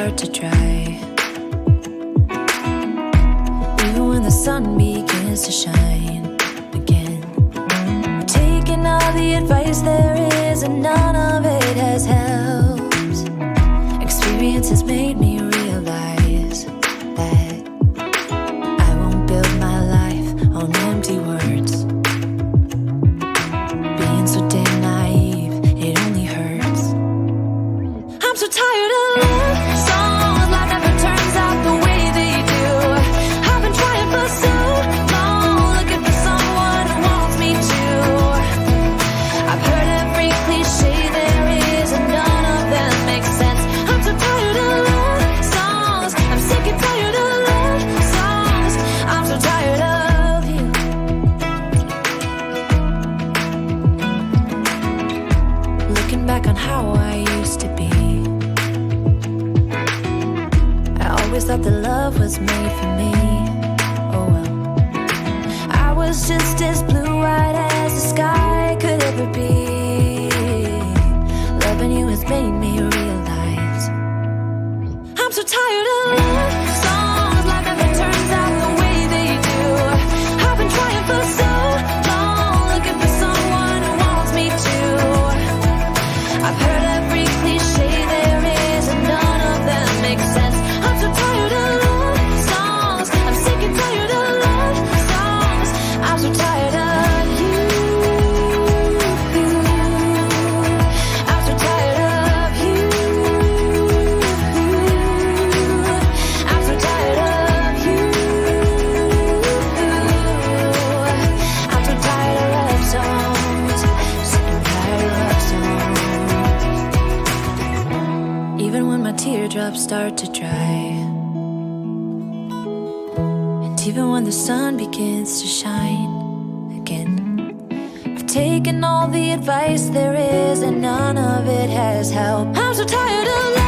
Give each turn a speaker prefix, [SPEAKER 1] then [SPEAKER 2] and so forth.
[SPEAKER 1] start to dry, even when the sun begins to shine again. Taking all the advice there is, and none of it has helped. Experience has made me realize that I won't build my life on empty words. Being so damn naive, it only hurts. I'm so tired of love songs, life never turns out the way they do. I've been trying for so long, looking for someone who wants me to. I've heard every cliche there is, and none of them make sense. I'm so tired of love songs, I'm sick and tired of love songs. I'm so tired of you. Looking back on how I used to be, I always thought that love was made for me. Oh well, I was just as blue-eyed as the sky could ever be. Loving you has made me realize I'm so tired of love songs, life never turns out the way they do. I've been trying for so long, looking for someone who wants me to. I've heard every cliche there is, and none of them make sense. I'm so tired of love songs, I'm sick and tired of love songs. I'm so tired of you. I'm so tired of you. I'm so tired of you. I'm so tired of love songs, sick and tired of love songs. Even when my teardrops start to dry, and even when the sun begins to shine again, I've taken all the advice there is, and none of it has helped. I'm so tired of